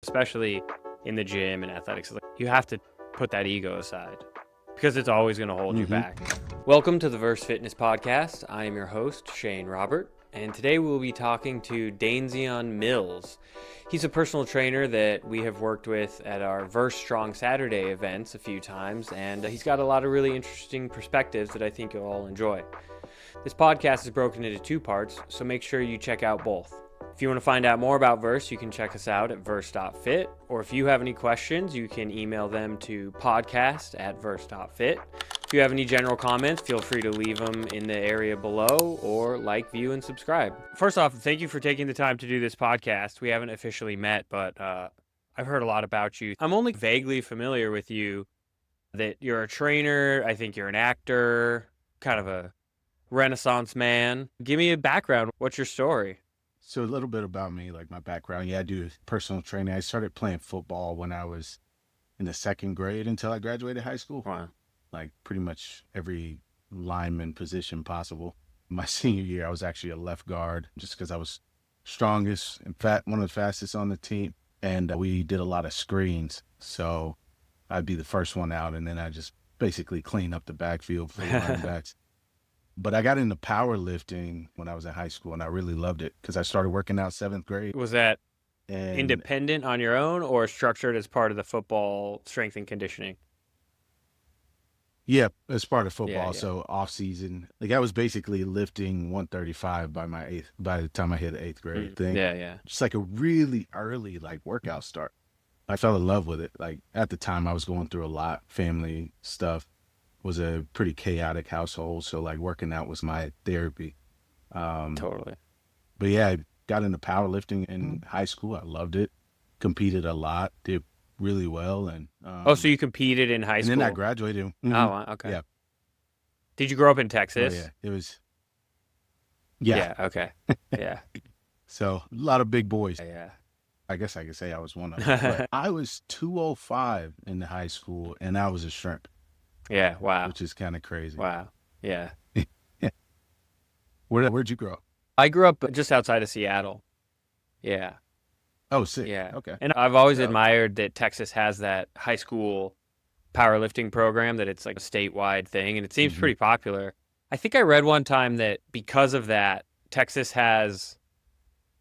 especially in the gym and athletics. You have to put that ego aside because it's always going to hold you back. Welcome to the Verse Fitness Podcast. I am your host, Shane Robert, and today we'll be talking to Danezion Mills. He's a personal trainer that we have worked with at our Verse Strong Saturday events a few times, and he's got a lot of really interesting perspectives that I think you'll all enjoy. This podcast is broken into two parts, so make sure you check out both. If you want to find out more about Verse, you can check us out at verse.fit, or if you have any questions, you can email them to podcast@verse.fit. If you have any general comments, feel free to leave them in the area below, or like, view, and subscribe. First off, thank you for taking the time to do this podcast. We haven't officially met, but I've heard a lot about you. I'm only vaguely familiar with you, that you're a trainer, I think you're an actor, kind of a Renaissance man. Give me a background. What's your story? So a little bit about me, like my background. Yeah, I do personal training. I started playing football when I was in the second grade until I graduated high school. Wow. Like pretty much every lineman position possible. My senior year, I was actually a left guard just because I was strongest and one of the fastest on the team. And we did a lot of screens. So I'd be the first one out, and then I just basically clean up the backfield for the running backs. But I got into powerlifting when I was in high school, and I really loved it because I started working out seventh grade. Was that And independent on your own or structured as part of the football strength and conditioning? yeah, as part of football. Yeah. So off season, like I was basically lifting 135 by the time I hit the eighth grade thing. Yeah. Just like a really early like workout start. I fell in love with it. Like at the time I was going through a lot, family stuff. Was a pretty chaotic household, so like working out was my therapy. Totally. But yeah, I got into powerlifting in high school. I loved it. Competed a lot. Did really well. And So you competed in high school? And then I graduated. Oh, wow, okay. Yeah. Did you grow up in Oh Texas? yeah. It was. Yeah. Yeah, okay. Yeah. So a lot of big boys. Yeah. I guess I could say I was one of them. But I was 205 in the high school, and I was a shrimp. Yeah, wow. Which is kind of crazy. Wow. Yeah. Where'd you grow up? I grew up just outside of Seattle. Yeah. Oh, sick. Yeah. Okay. And I've always admired that Texas has that high school powerlifting program, that it's like a statewide thing, and it seems pretty popular. I think I read one time that because of that, Texas has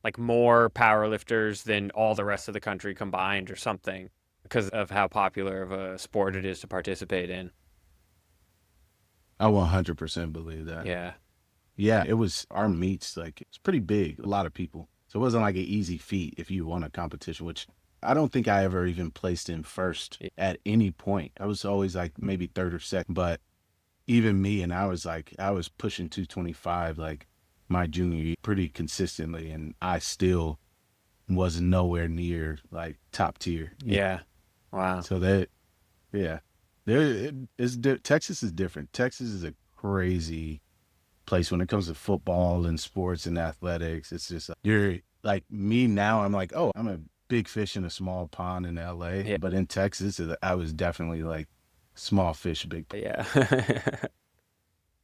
like more powerlifters than all the rest of the country combined or something, because of how popular of a sport it is to participate in. I 100% believe that. Yeah. Yeah, it was our meets, like it's pretty big, a lot of people. So it wasn't like an easy feat if you won a competition, which I don't think I ever even placed in first at any point. I was always like maybe third or second, but even me, and I was pushing 225 like my junior year pretty consistently, and I still was nowhere near like top tier. Yeah. Wow. So Texas is different. Texas is a crazy place when it comes to football and sports and athletics. It's just you're like me now. I'm like, oh, I'm a big fish in a small pond in LA. Yeah. But in Texas, I was definitely like small fish, big pond. Yeah.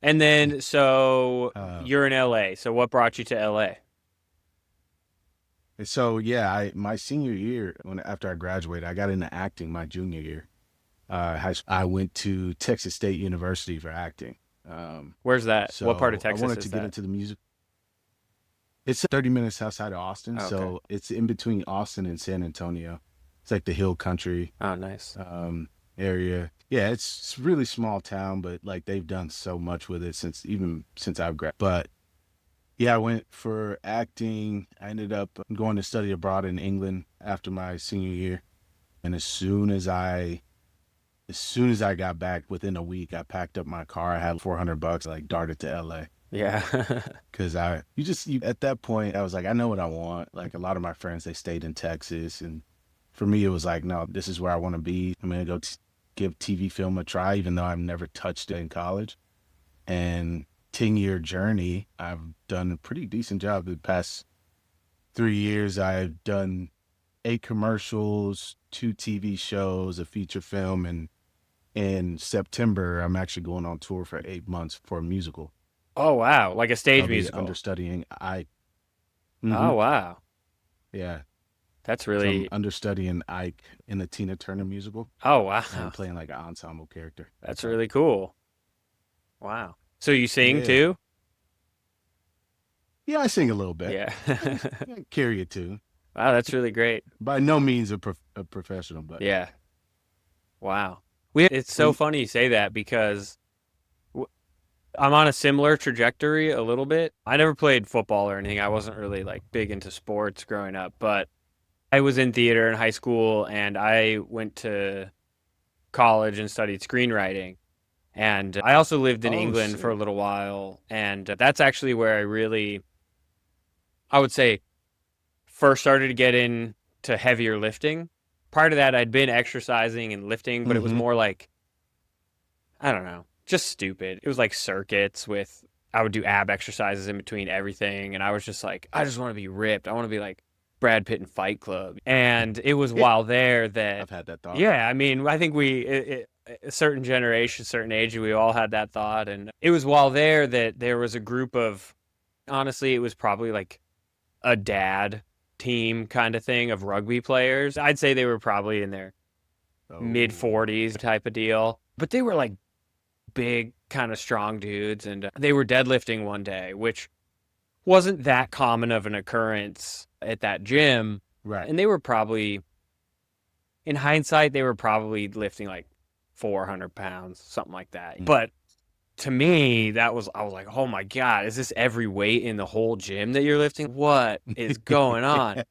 And then, so you're in LA. So what brought you to LA? So yeah, my senior year, after I graduated, I got into acting my junior year. I went to Texas State University for acting. Where's that? So What part of Texas I wanted is to that? get into the music. It's 30 minutes outside of Austin, Okay. so it's in between Austin and San Antonio. It's like the hill country Oh, nice. area. Yeah, it's a really small town, but like they've done so much with it since I've graduated. But yeah, I went for acting. I ended up going to study abroad in England after my senior year, and as soon as I got back, within a week, I packed up my car. I had $400, like darted to LA. Yeah. Cause at that point, I was like, I know what I want. Like a lot of my friends, they stayed in Texas. And for me, it was like, no, this is where I want to be. I'm going to go give TV film a try, even though I've never touched it in college. And 10-year journey, I've done a pretty decent job. The past 3 years, I've done 8 commercials, 2 TV shows, a feature film, and in September, I'm actually going on tour for 8 months for a musical. Oh, wow. Like a stage I'll be musical. understudying. Oh, wow. Yeah. That's So I'm really, understudying Ike in the Tina Turner musical, oh, and I'm wow. playing like an ensemble character. That's That's fun. really cool. Wow. So you sing Yeah. too? Yeah, I sing a little bit. Yeah. I carry a tune. Wow, that's really great. By no means a professional, but Yeah. Wow. It's so so funny you say that because w- I'm on a similar trajectory a little bit. I never played football or anything. I wasn't really like big into sports growing up, but I was in theater in high school and I went to college and studied screenwriting. And I also lived in oh England for a sick. little while. And that's actually where I really, I would say, first started to get into heavier lifting. Prior to that, I'd been exercising and lifting, but it was Mm-hmm. more like, I don't know, just stupid. It was like circuits with, I would do ab exercises in between everything. And I was just like, I just want to be ripped. I want to be like Brad Pitt in Fight Club. And it was Yeah, while there that, I've had that thought. yeah, I mean, I think a certain generation, certain age, we all had that thought. And it was while there that there was a group of, honestly, it was probably like a dad team kind of thing of rugby players. I'd say they were probably in their mid Oh, 40s type of deal, but they were like big, kind of strong dudes. And they were deadlifting one day, which wasn't that common of an occurrence at that gym. right. And they were probably, in hindsight, they were probably lifting like 400 pounds, something like that. Mm. But to me, I was like, oh my God, is this every weight in the whole gym that you're lifting? What is going on?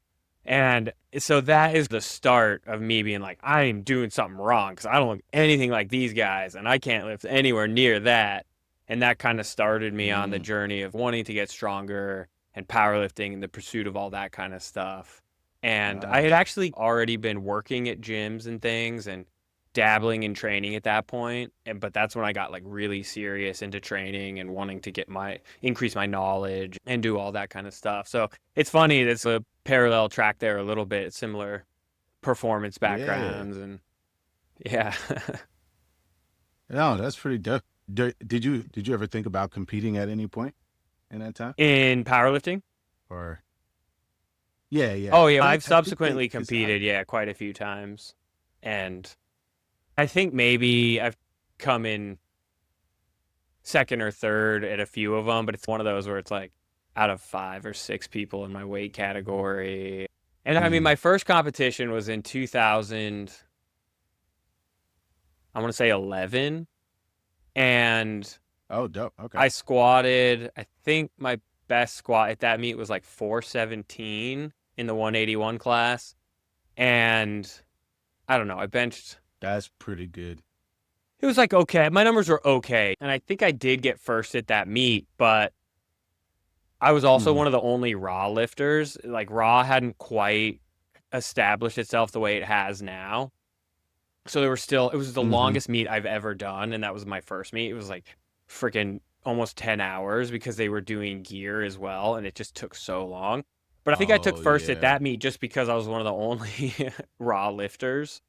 And so that is the start of me being like, I'm doing something wrong because I don't look anything like these guys and I can't lift anywhere near that. And that kind of started me on the Mm, journey of wanting to get stronger and powerlifting and the pursuit of all that kind of stuff. And I had nice. actually already been working at gyms and things and dabbling in training at that point. But that's when I got like really serious into training and wanting to increase my knowledge and do all that kind of stuff. So it's funny, it's a parallel track there a little bit, similar performance Yeah. backgrounds and yeah. No, that's pretty dope. Did you ever think about competing at any point in that time? In powerlifting? Or yeah, yeah. Oh yeah, I've I think they subsequently because I competed, yeah, quite a few times. And I think maybe I've come in second or third at a few of them, but it's one of those where it's like out of 5 or 6 people in my weight category. And I mean, mm, my first competition was in 2000, I want to say 11, and oh dope. Okay. I squatted, I think my best squat at that meet was like 417 in the 181 class. And I don't know, I benched, That's pretty good. it was like okay. My numbers were okay. And I think I did get first at that meet, but I was also Hmm. one of the only raw lifters. Like raw hadn't quite established itself the way it has now. So it was the Hmm. longest meet I've ever done. And that was my first meet. It was like freaking almost 10 hours because they were doing gear as well. And it just took so long. But I think I took Oh first at yeah. that meet just because I was one of the only raw lifters.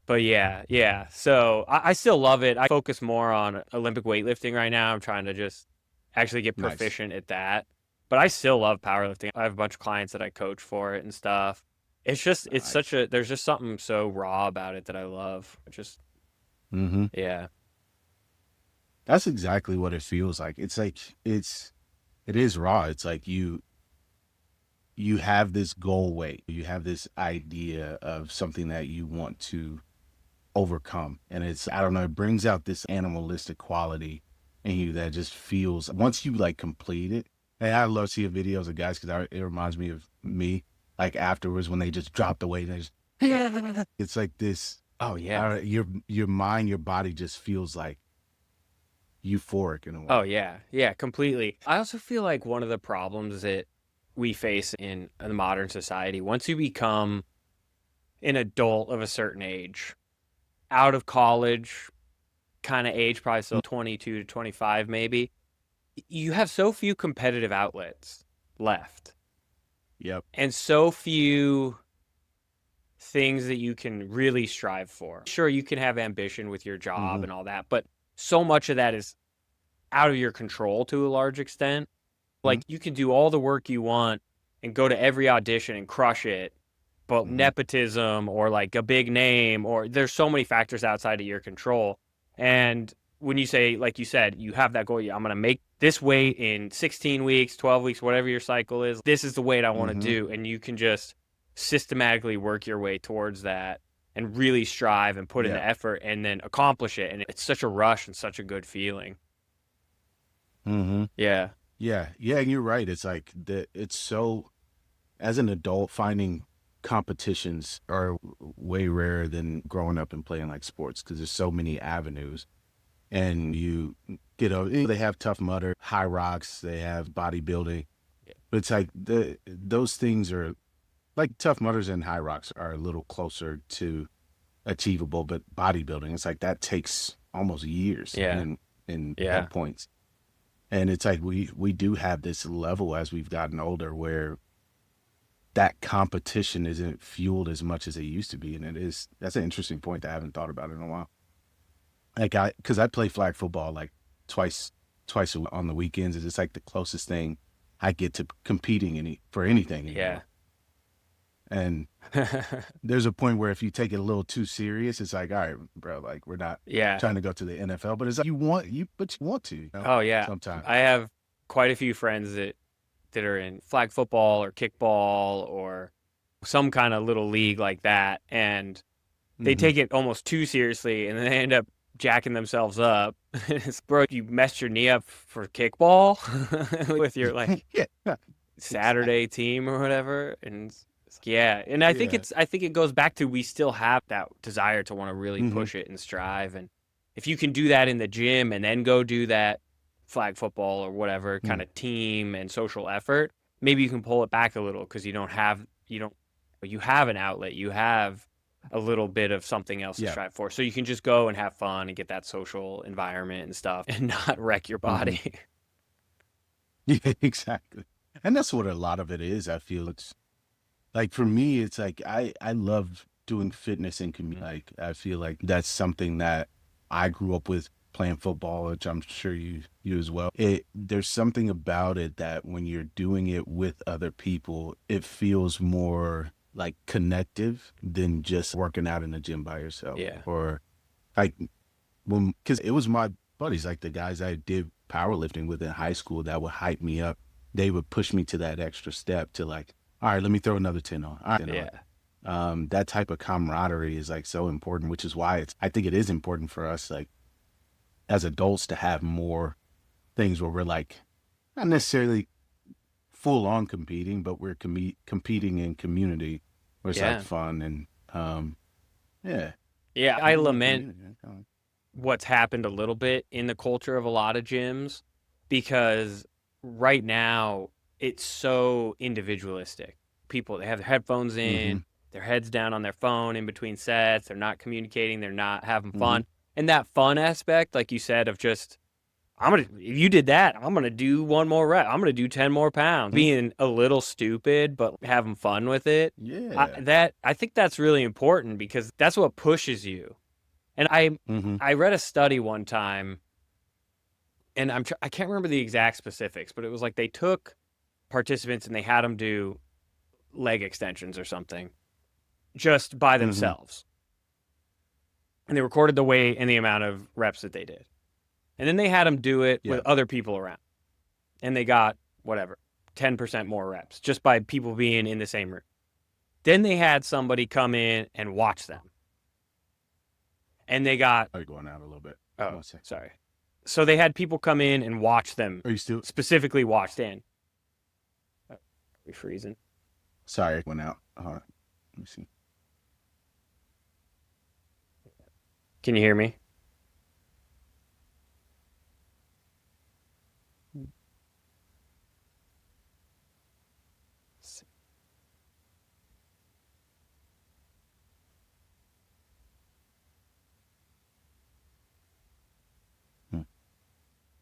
But yeah, yeah. So I still love it. I focus more on Olympic weightlifting right now. I'm trying to just actually get Nice. proficient at that. But I still love powerlifting. I have a bunch of clients that I coach for it and stuff. It's such Nice. there's just something so raw about it that I love. Just, Hmm. yeah. That's exactly what it feels like. It is raw. It's like you have this goal weight. You have this idea of something that you want to overcome. And it's, I don't know, it brings out this animalistic quality in you that just feels, once you like complete it. And I love seeing videos of guys because it reminds me of me, like afterwards when they just drop the weight and they just, it's like this, Oh I yeah. don't, your mind, your body just feels like euphoric in a Oh way. yeah. Yeah, completely. I also feel like one of the problems that we face in the modern society, once you become an adult of a certain age, out of college, kind of age, probably Mm, still 22 to 25 maybe, you have so few competitive outlets left yep. and so few things that you can really strive for. Sure, you can have ambition with your job Hmm. and all that, but so much of that is out of your control to a large extent. Hmm. Like you can do all the work you want and go to every audition and crush it, but nepotism or like a big name, or there's so many factors outside of your control. And when you say, like you said, you have that goal, I'm going to make this weight in 16 weeks, 12 weeks, whatever your cycle is. This is the weight I want to do. And you can just systematically work your way towards that and really strive and put in the effort and then accomplish it. And it's such a rush and such a good feeling. Yeah. Yeah. And you're right. It's like it's so, as an adult, finding competitions are way rarer than growing up and playing like sports, because there's so many avenues. And you get they have Tough Mudder, High Rocks, they have bodybuilding. But it's like those things are like Tough Mudders and High Rocks are a little closer to achievable, but bodybuilding, it's like that takes almost years in at points. And it's like we do have this level as we've gotten older where that competition isn't fueled as much as it used to be. And that's an interesting point that I haven't thought about in a while. Like because I play flag football like twice on the weekends. It's like the closest thing I get to competing for anything anymore. Yeah. And there's a point where if you take it a little too serious, it's like, all right, bro, like we're not trying to go to the NFL, but it's like you want to. You know, oh yeah. Sometimes I have quite a few friends that are in flag football or kickball or some kind of little league like that, and they take it almost too seriously, and then they end up jacking themselves up. Bro, you messed your knee up for kickball with your like Saturday team or whatever, and and I think it goes back to, we still have that desire to want to really push it and strive, and if you can do that in the gym and then go do that flag football or whatever kind of team and social effort, maybe you can pull it back a little because you have an outlet, you have a little bit of something else to strive for, so you can just go and have fun and get that social environment and stuff and not wreck your body. Yeah, exactly. And that's what a lot of it is. I feel it's like, for me, it's like I love doing fitness and like I feel like that's something that I grew up with, playing football, which I'm sure you as well. There's something about it that when you're doing it with other people, it feels more like connective than just working out in the gym by yourself. Yeah. Or like because it was my buddies, like the guys I did powerlifting with in high school, that would hype me up. They would push me to that extra step to like, all right, let me throw another 10 on. All right, that type of camaraderie is like so important, which is why I think it is important for us, like as adults, to have more things where we're like not necessarily full on competing, but we're competing in community where it's like fun and I lament what's happened a little bit in the culture of a lot of gyms, because right now it's so individualistic. People, they have their headphones in, their heads down on their phone in between sets, they're not communicating, they're not having fun. And that fun aspect, like you said, of just, if you did that, I'm going to do one more rep. I'm going to do 10 more pounds. Being a little stupid, but having fun with it. Yeah. I think that's really important, because that's what pushes you. And I read a study one time, and I can't remember the exact specifics, but it was like they took participants and they had them do leg extensions or something just by themselves. And they recorded the weight and the amount of reps that they did. And then they had them do it with other people around. And they got, 10% more reps just by people being in the same room. Then they had somebody come in and watch them. And they got... Are you going out a little bit? Oh, sorry. So they had people come in and watch them. Are you still... Specifically watched in. Are we freezing? Sorry, it went out. Let me see. Can you hear me?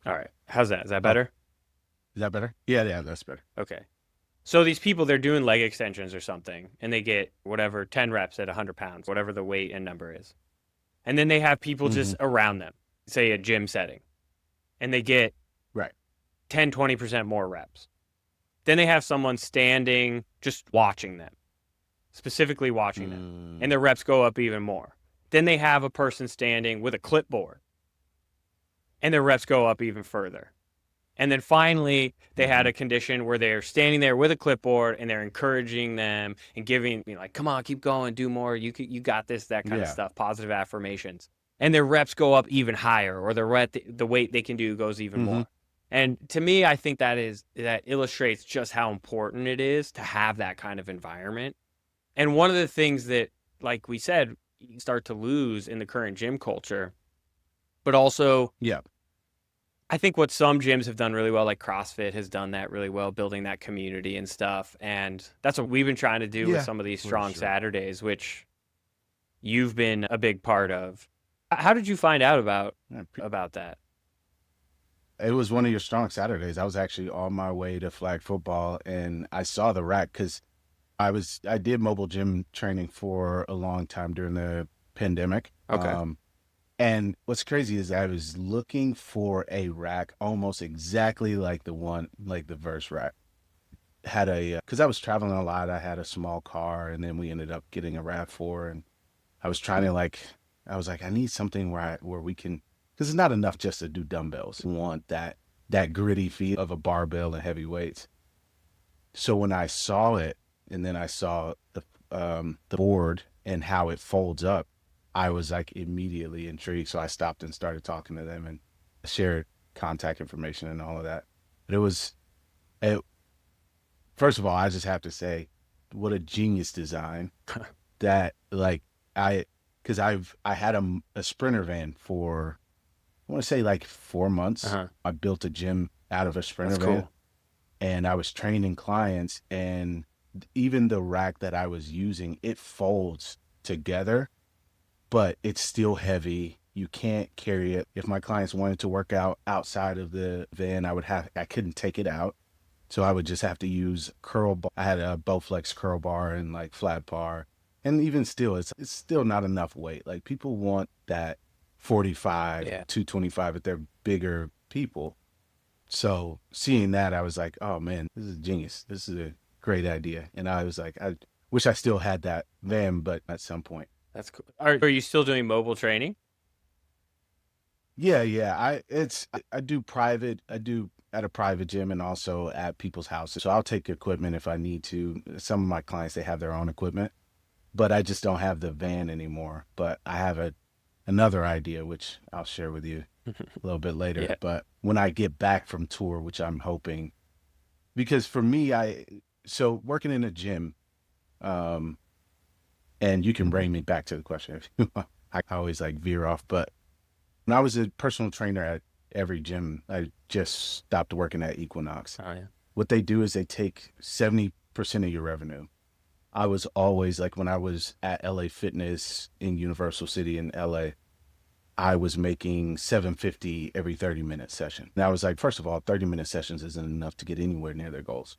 All right. How's that? Is that better? Is that better? Yeah, that's better. Okay. So these people, they're doing leg extensions or something, and they get 10 reps at 100 pounds, whatever the weight and number is. And then they have people just around them, say a gym setting, and they get 10, 20% more reps. Then they have someone standing, just watching them. specifically watching them, and their reps go up even more. Then they have a person standing with a clipboard, and their reps go up even further. And then finally, they had a condition where they're standing there with a clipboard and they're encouraging them and giving, like, come on, keep going, do more. You got this, that kind of stuff, positive affirmations. And their reps go up even higher, or the weight they can do goes even more. And to me, I think that illustrates just how important it is to have that kind of environment. And one of the things that, like we said, you start to lose in the current gym culture, but also, I think what some gyms have done really well, like CrossFit has done that really well, building that community and stuff. And that's what we've been trying to do with some of these Strong Saturdays, which you've been a big part of. How did you find out about that? It was one of your Strong Saturdays. I was actually on my way to flag football and I saw the rack because I did mobile gym training for a long time during the pandemic. Okay. And what's crazy is I was looking for a rack almost exactly like the Verse rack. Because I was traveling a lot, I had a small car, and then we ended up getting a RAV4, and I was trying to I was like, I need something where we can, because it's not enough just to do dumbbells. I want that gritty feel of a barbell and heavy weights. So when I saw it, and then I saw the board and how it folds up, I was like immediately intrigued. So I stopped and started talking to them and shared contact information and all of that. But first of all, I just have to say, what a genius design that because I had a Sprinter van for, I want to say like 4 months. I built a gym out of a Sprinter van, and I was training clients, and even the rack that I was using, it folds together, but it's still heavy. You can't carry it. If my clients wanted to work out outside of the van, I couldn't take it out. So I would just have to use curl bar. I had a Bowflex curl bar and like flat bar. And even still, it's still not enough weight. Like people want that 45, 225 if they're bigger people. So seeing that, I was like, oh man, this is genius. This is a great idea. And I was like, I wish I still had that van, but at some point. That's cool. Are you still doing mobile training? Yeah. I do private. I do at a private gym and also at people's houses. So I'll take equipment if I need to. Some of my clients, they have their own equipment, but I just don't have the van anymore. But I have another idea, which I'll share with you a little bit later. But when I get back from tour, which I'm hoping, because for me, so working in a gym, and you can bring me back to the question if you want. I always like veer off, but when I was a personal trainer at every gym, I just stopped working at Equinox. Oh, yeah. What they do is they take 70% of your revenue. I was always like, when I was at LA Fitness in Universal City in LA, I was making $750 every 30-minute session. And I was like, first of all, 30-minute sessions isn't enough to get anywhere near their goals.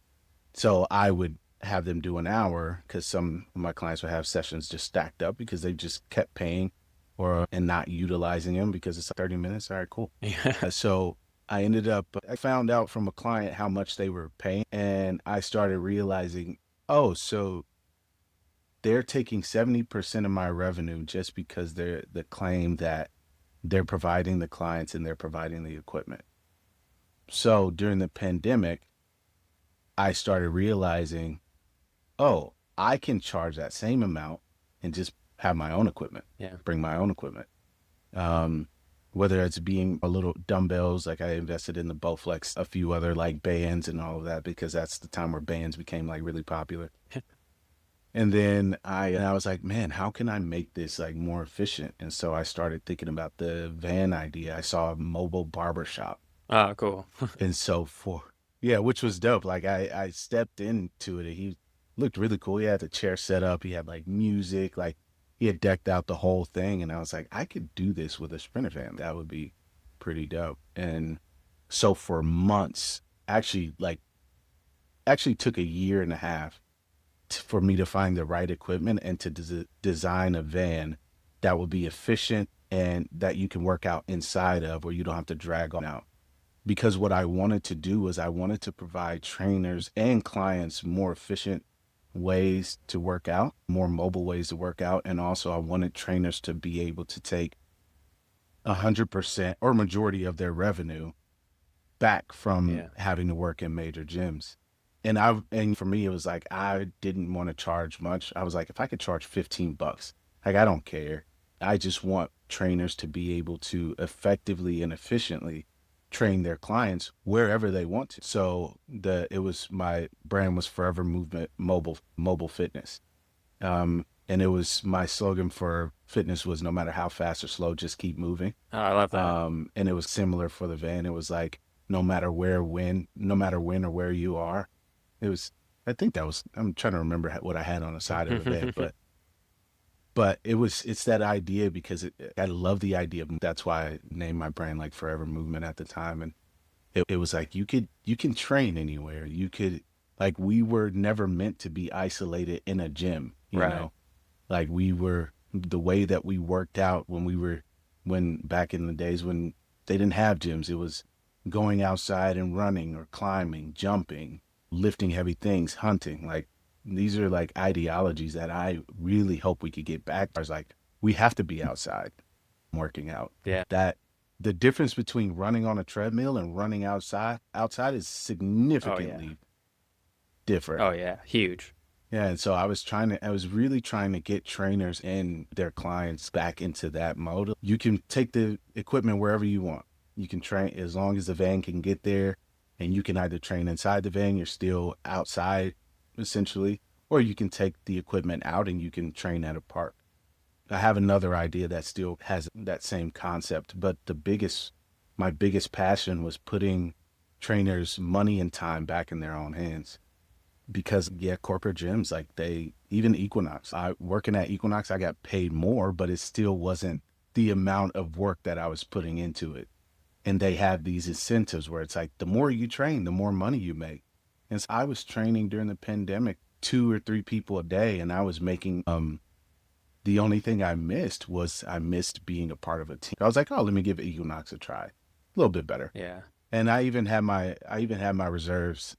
So I would have them do an hour, because some of my clients would have sessions just stacked up because they just kept paying and not utilizing them because it's 30 minutes. All right, cool. So I found out from a client how much they were paying, and I started realizing, oh, so they're taking 70% of my revenue just because they're the claim that they're providing the clients and they're providing the equipment. So during the pandemic, I started realizing, oh, I can charge that same amount and just have my own equipment. Bring my own equipment. Whether it's being a little dumbbells, like I invested in the Bowflex, a few other like bands and all of that, because that's the time where bands became like really popular. And then I was like, man, how can I make this like more efficient? And so I started thinking about the van idea. I saw a mobile barbershop. Oh, cool. And so which was dope. Like I stepped into it. He looked really cool. He had the chair set up. He had like music, like he had decked out the whole thing. And I was like, I could do this with a Sprinter van. That would be pretty dope. And so for months, actually took a year and a half for me to find the right equipment and to design a van that would be efficient and that you can work out inside of, where you don't have to drag on out. Because what I wanted to do was I wanted to provide trainers and clients more efficient ways to work out, more mobile ways to work out. And also I wanted trainers to be able to take 100% or majority of their revenue back from Yeah. having to work in major gyms. And for me, it was like, I didn't want to charge much. I was like, if I could charge $15, like, I don't care. I just want trainers to be able to effectively and efficiently train their clients wherever they want to. So my brand was Forever Movement Mobile Fitness. And it was my slogan for fitness was no matter how fast or slow, just keep moving. Oh, I love that. And it was similar for the van. It was like, no matter when or where you are. It was, I think that was, I'm trying to remember what I had on the side of the van, but it's that idea because I love the idea of, that's why I named my brand like Forever Movement at the time. And it was like, you can train anywhere. Like, we were never meant to be isolated in a gym, Right. like the way that we worked out when back in the days when they didn't have gyms, it was going outside and running or climbing, jumping, lifting heavy things, hunting. Like, these are like ideologies that I really hope we could get back. I was like, we have to be outside working out. Yeah. That the difference between running on a treadmill and running outside is Oh, yeah. significantly different. Oh, yeah. Huge. Yeah, and so I was really trying to get trainers and their clients back into that mode. You can take the equipment wherever you want. You can train as long as the van can get there, and you can either train inside the van, you're still outside essentially, or you can take the equipment out and you can train at a park. I have another idea that still has that same concept, but my biggest passion was putting trainers' money and time back in their own hands. Because corporate gyms, like even Equinox, working at Equinox, I got paid more, but it still wasn't the amount of work that I was putting into it. And they have these incentives where it's like, the more you train, the more money you make. And so I was training during the pandemic, 2 or 3 people a day, and I was making, the only thing I missed being a part of a team. I was like, oh, let me give Equinox a try. A little bit better. Yeah. And I even had my reserves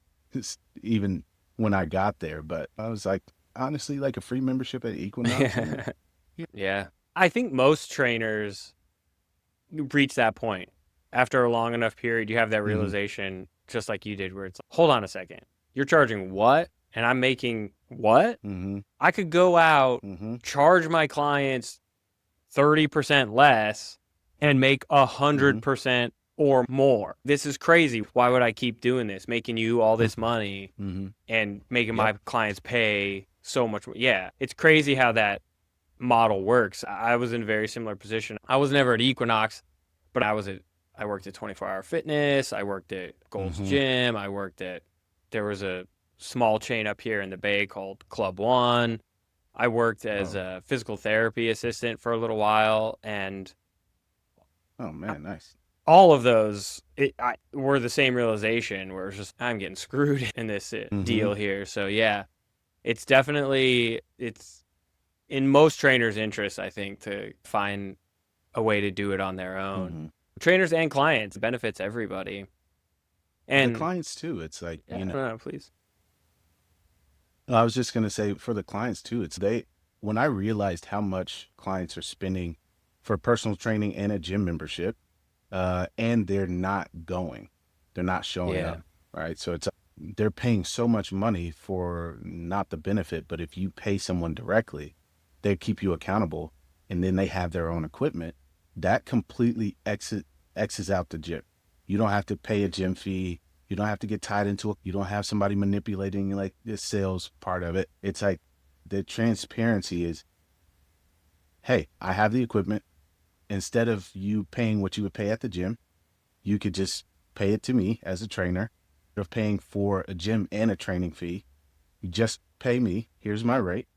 even when I got there, but I was like, honestly, like a free membership at Equinox. Yeah. I think most trainers reach that point. After a long enough period, you have that Mm-hmm. realization, just like you did, where it's like, hold on a second. You're charging what? And I'm making what? Mm-hmm. I could go out, Mm-hmm. charge my clients 30% less and make 100% or more. This is crazy. Why would I keep doing this? Making you all this money Mm-hmm. and making Yep. my clients pay so much more. Yeah, it's crazy how that model works. I was in a very similar position. I was never at Equinox, but I worked at 24 Hour Fitness. I worked at Gold's Mm-hmm. Gym. There was a small chain up here in the Bay called Club One. I worked as a physical therapy assistant for a little while, and Oh man, nice. all of those were the same realization where it's just, I'm getting screwed in this deal here. So yeah, it's in most trainers' interest, I think, to find a way to do it on their own. Mm-hmm. Trainers and clients, benefits everybody. The And clients too. It's like, no, please. I was just gonna say for the clients too. When I realized how much clients are spending for personal training and a gym membership, and they're not showing Yeah. up, right? So they're paying so much money for not the benefit, but if you pay someone directly, they keep you accountable, and then they have their own equipment. That completely X's out the gym. You don't have to pay a gym fee. You don't have to get tied into it. You don't have somebody manipulating like the sales part of it. It's like the transparency is, hey, I have the equipment. Instead of you paying what you would pay at the gym, you could just pay it to me as a trainer. Of paying for a gym and a training fee, you just pay me. Here's my rate.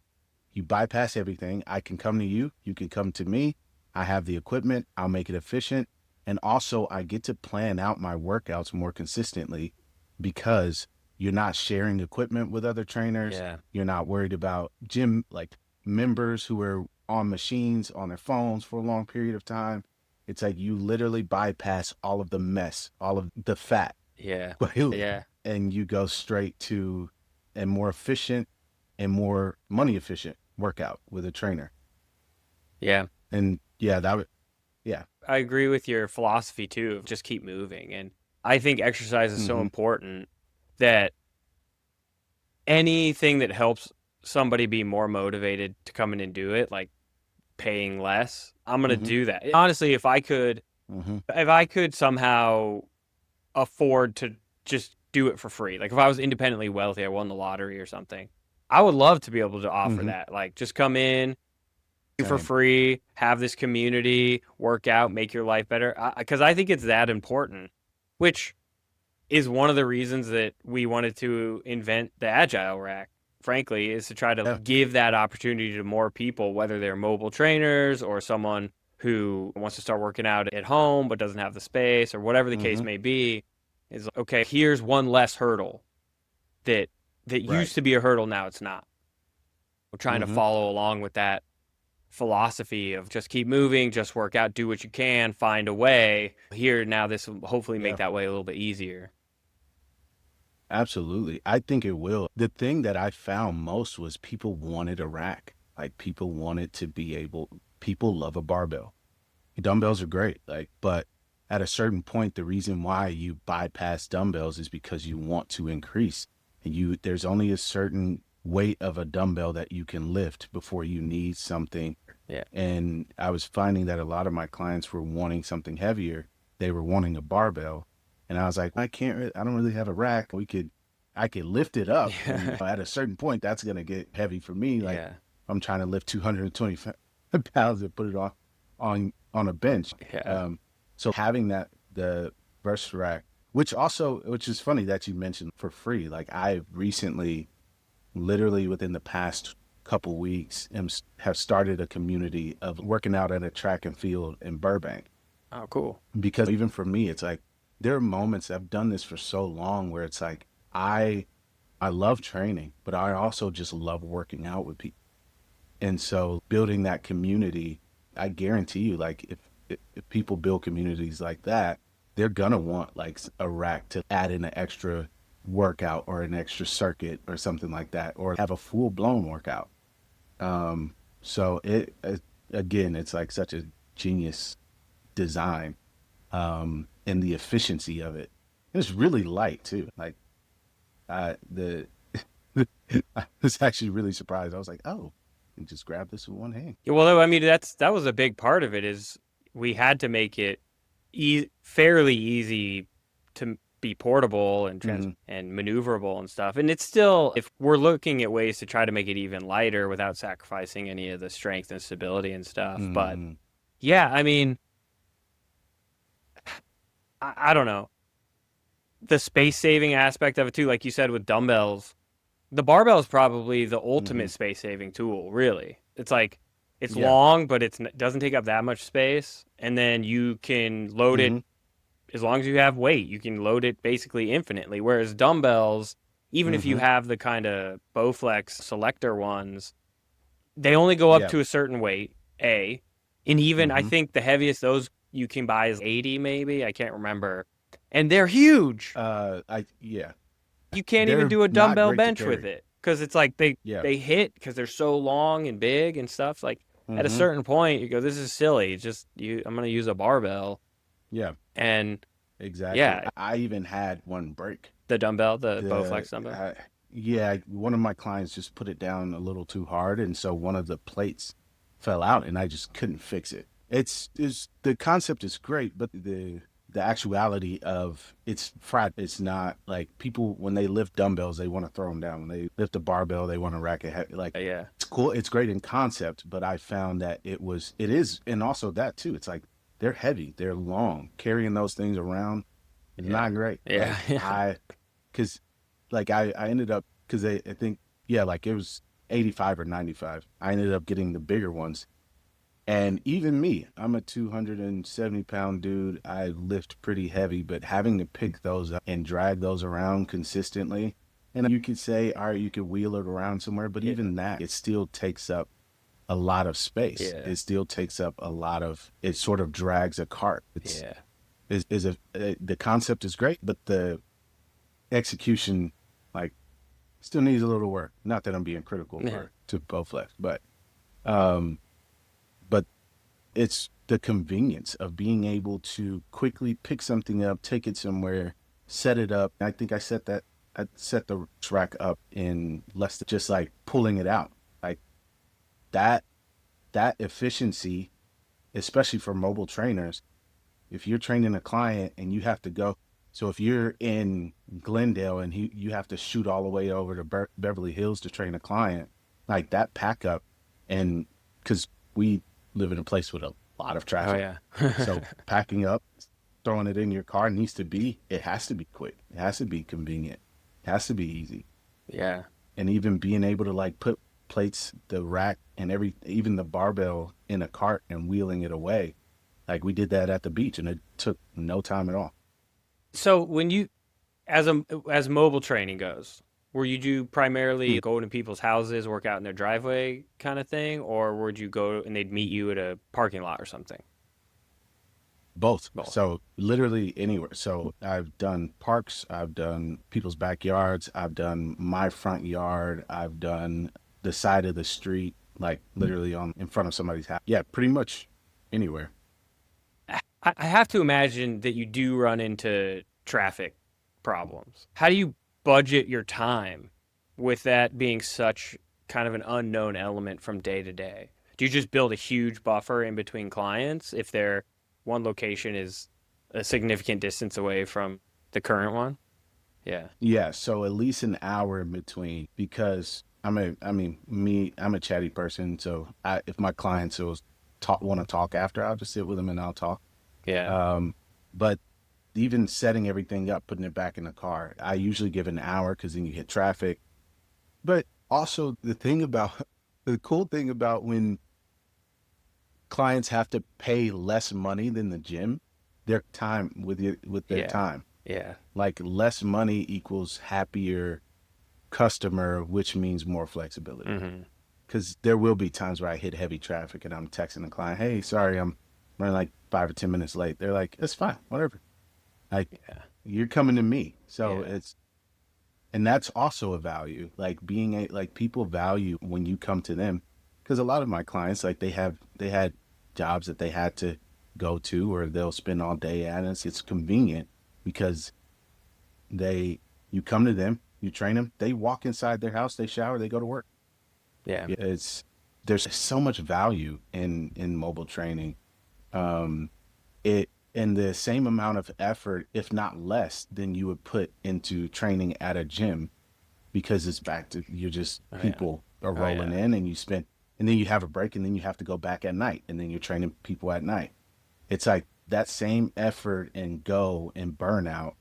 You bypass everything. I can come to you. You can come to me. I have the equipment. I'll make it efficient. And also I get to plan out my workouts more consistently because you're not sharing equipment with other trainers. Yeah. You're not worried about gym like members who are on machines on their phones for a long period of time. It's like you literally bypass all of the mess, all of the fat. Yeah. Yeah. And you go straight to a more efficient and more money efficient workout with a trainer. Yeah. And yeah, that would, yeah. I agree with your philosophy too of just keep moving. And I think exercise is so Mm-hmm. important that anything that helps somebody be more motivated to come in and do it, like paying less, I'm going to Mm-hmm. do that. Honestly, Mm-hmm. if I could somehow afford to just do it for free, like if I was independently wealthy, I won the lottery or something, I would love to be able to offer Mm-hmm. that. Like just come in for Same. free, have this community, work out, make your life better. Because I think it's that important, which is one of the reasons that we wanted to invent the Agile Rack, frankly, is to try to Yeah. give that opportunity to more people, whether they're mobile trainers or someone who wants to start working out at home but doesn't have the space or whatever the case Mm-hmm. may be, is like, okay, here's one less hurdle that Right. used to be a hurdle, now it's not. We're trying to Mm-hmm. follow along with that philosophy of just keep moving, just work out, do what you can, find a way. Here now, this will hopefully make Yeah. that way a little bit easier. Absolutely. I think it will. The thing that I found most was people wanted a rack. Like people wanted to be able, people love a barbell. Dumbbells are great. Like, but at a certain point, the reason why you bypass dumbbells is because you want to increase. And there's only a certain weight of a dumbbell that you can lift before you need something. Yeah. And I was finding that a lot of my clients were wanting something heavier. They were wanting a barbell. And I was like, I don't really have a rack. I could lift it up. And at a certain point, that's going to get heavy for me. Like Yeah. I'm trying to lift 220 pounds and put it on a bench. Yeah. So having the Verse Rack, which is funny that you mentioned for free. Like I recently, literally within the past couple weeks, have started a community of working out at a track and field in Burbank. Oh, cool. Because even for me, it's like there are moments I've done this for so long where it's like I love training, but I also just love working out with people. And so building that community, I guarantee you, like if people build communities like that, they're gonna want like a rack to add in an extra workout or an extra circuit or something like that, or have a full blown workout. So again, it's like such a genius design, and the efficiency of it. It's really light too. Like the I was actually really surprised. I was like, oh, you just grab this with one hand. Yeah, well, I mean, that was a big part of it is we had to make it fairly easy to be portable and Mm-hmm. and maneuverable and stuff. And it's still, if we're looking at ways to try to make it even lighter without sacrificing any of the strength and stability and stuff. But Mm-hmm. yeah, I mean, I don't know. The space saving aspect of it too, like you said with dumbbells, the barbell is probably the Mm-hmm. ultimate space saving tool, really. It's like it's Yeah. long, but it doesn't take up that much space, and then you can load it Mm-hmm. as long as you have weight. You can load it basically infinitely. Whereas dumbbells, even if you Mm-hmm. have the kind of Bowflex selector ones, they only go up Yeah. to a certain weight. And even I Mm-hmm. think the heaviest those you can buy is 80, maybe. I can't remember, and they're huge. Yeah. You can't even They're do a not dumbbell great to bench with carry. it because it's like Yeah. they hit because they're so long and big and stuff. Like at a Mm-hmm. certain point, you go, "This is silly. It's just I'm gonna use a barbell." Yeah. And Exactly. yeah, I even had one break. the dumbbell, the The Bowflex dumbbell. Yeah, one of my clients just put it down a little too hard, and so one of the plates fell out, and I just couldn't fix it. It's the concept is great, but the actuality of it's fried. It's not like people when they lift dumbbells, they want to throw them down. When they lift a barbell, they want to rack it heavy. Like Yeah, it's cool, it's great in concept, but I found that it is, and also that too. It's like they're heavy, they're long. Carrying those things around is yeah, not great. yeah, Like yeah. because like I ended up because I think yeah, like it was 85 or 95. I ended up getting the bigger ones. And even me, I'm a 270-pound dude. I lift pretty heavy, but having to pick those up and drag those around consistently, and you could say, all right, you could wheel it around somewhere, but Yeah. even that, it still takes up a lot of space. Yeah. It still takes up a lot of, it sort of drags a cart. Yeah. The concept is great, but the execution, like Still needs a little work. Not that I'm being critical Yeah. to Bowflex, um, but it's the convenience of being able to quickly pick something up, take it somewhere, set it up. I think I set the rack up in less than just like pulling it out. Like that, that efficiency, especially for mobile trainers, if you're training a client and you have to go, so if you're in Glendale and you have to shoot all the way over to Beverly Hills to train a client, like that pack up, and because we live in a place with a lot of Oh traffic, yeah. so packing up, throwing it in your car it has to be quick, it has to be convenient, it has to be easy, Yeah. and even being able to like put plates, the rack, and even the barbell in a cart and wheeling it away. Like we did that at the beach and it took no time at all. So when you, as mobile training goes, were you do primarily go into people's houses, work out in their driveway kind of thing, or would you go and they'd meet you at a parking lot or something? Both. Both. So literally anywhere. So I've done parks, I've done people's backyards, I've done my front yard, I've done the side of the street, like literally on in front of somebody's house. Yeah, pretty much anywhere. I have to imagine that you do run into traffic problems. How do you budget your time with that being such kind of an unknown element from day to day? Do you just build a huge buffer in between clients if their one location is a significant distance away from the current one? Yeah. Yeah, so at least an hour in between because I'm a chatty person. So if my clients want to talk after, I'll just sit with them and I'll talk. Yeah. But even setting everything up, putting it back in the car, I usually give an hour because then you hit traffic. But also the cool thing about when clients have to pay less money than the gym, their time with their Yeah. time, Yeah. like less money equals happier customer, which means more flexibility. Hmm. Because there will be times where I hit heavy traffic and I'm texting the client, "Hey, sorry, I'm running like 5 or 10 minutes late." They're like, "It's fine, whatever." Like Yeah. you're coming to me, so Yeah. and that's also a value. Like like people value when you come to them, because a lot of my clients like they had jobs that they had to go to or they'll spend all day at, and it's convenient because they you come to them, you train them, they walk inside their house, they shower, they go to work. Yeah. Yeah, it's there's so much value in mobile training. Um, it and the same amount of effort, if not less, than you would put into training at a gym, because it's back to you're just Oh yeah. people are Oh rolling yeah. in and then you have a break and then you have to go back at night and then you're training people at night. It's like that same effort and go and burnout.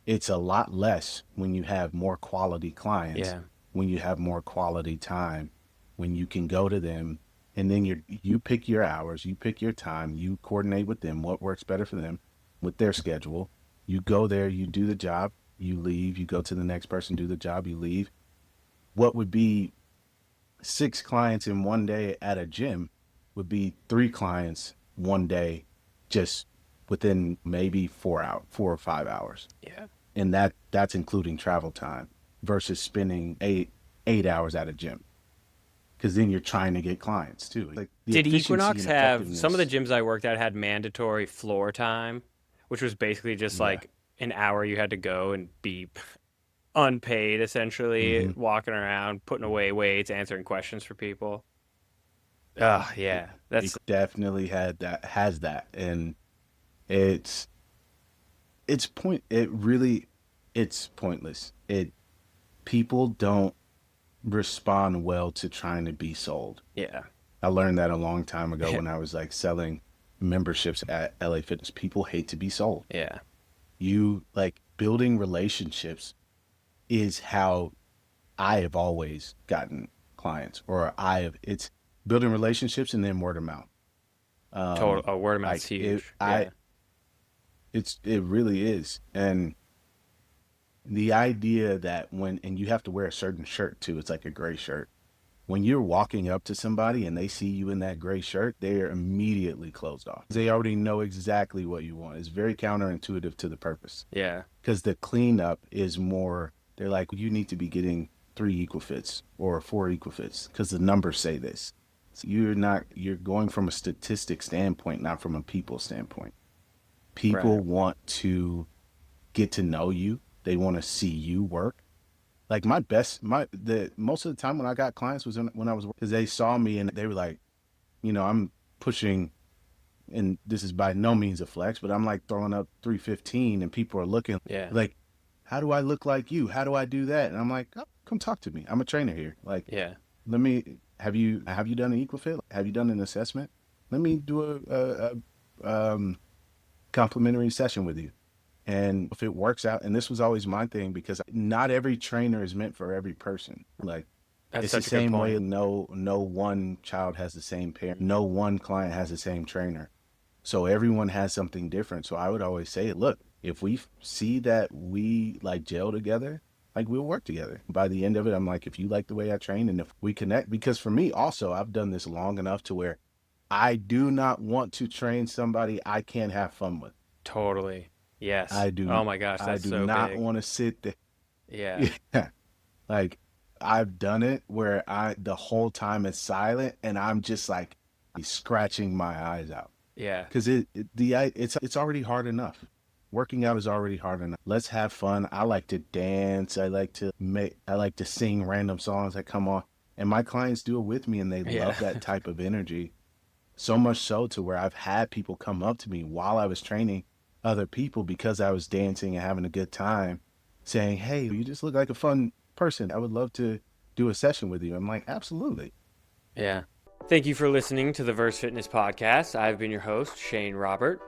It's a lot less when you have more quality clients, Yeah. when you have more quality time, when you can go to them and then you pick your hours, you pick your time, you coordinate with them what works better for them with their schedule. You go there, you do the job, you leave, you go to the next person, do the job, you leave. What would be 6 clients in one day at a gym would be 3 clients one day, just within maybe 4 or 5 hours, Yeah. and that's including travel time versus spending 8 hours at a gym, because then you're trying to get clients too, like the Did efficiency Equinox and have some of the effectiveness. gyms I worked at had mandatory floor time, which was basically just Yeah. like an hour you had to go and be unpaid, essentially, Hmm. walking around, putting away weights, answering questions for people. Oh, it, yeah. it That's, definitely has that, and it's it really it's pointless. It People don't respond well to trying to be sold. yeah. I learned that a long time ago Yeah. when I was like selling memberships at LA Fitness. People hate to be sold. Yeah. You like building relationships is how I have always gotten clients, or it's building relationships and then word of mouth. Total. Oh, word of mouth's Like it, huge. Yeah. it really is. And the idea that and you have to wear a certain shirt too, it's like a gray shirt. When you're walking up to somebody and they see you in that gray shirt, they are immediately closed off. They already know exactly what you want. It's very counterintuitive to the purpose, Yeah. because the cleanup is more, they're like, you need to be getting 3 equifits or 4 equifits because the numbers say this. So you're going from a statistic standpoint, not from a people standpoint. People Right. want to get to know you. They want to see you work. Like the most of the time when I got clients was when I was, because they saw me and they were like, I'm pushing, and this is by no means a flex, but I'm like throwing up 315 and people are looking Yeah. like, how do I look like you? How do I do that? And I'm like, oh, come talk to me. I'm a trainer here. Like, Yeah. have you done an equifit? Have you done an assessment? Let me do a complimentary session with you. And if it works out, and this was always my thing, because not every trainer is meant for every person. Like, That's it's the such a good same way. point. No one child has the same parent. No one client has the same trainer. So everyone has something different. So I would always say, look, if we see that we like gel together, like we'll work together. By the end of it, I'm like, if you like the way I train and if we connect, because for me also, I've done this long enough to where I do not want to train somebody I can't have fun with. Totally. Yes. I do Oh my gosh, I that's do so not big. want to sit there. Yeah. Yeah. Like, I've done it where the whole time it's silent and I'm just like scratching my eyes out. Yeah. Because it's already hard enough. Working out is already hard enough. Let's have fun. I like to dance. I like to sing random songs that come on. And my clients do it with me and they Yeah. love that type of energy. So much so to where I've had people come up to me while I was training other people because I was dancing and having a good time, saying, "Hey, you just look like a fun person. I would love to do a session with you." I'm like, "Absolutely." Yeah. Thank you for listening to the Verse Fitness Podcast. I've been your host, Shane Robert.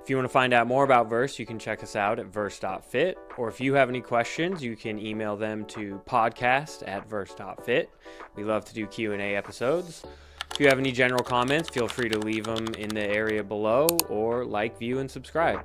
If you want to find out more about Verse, you can check us out at verse.fit. Or if you have any questions, you can email them to podcast@verse.fit. We love to do Q&A episodes. If you have any general comments, feel free to leave them in the area below or like, view, and subscribe.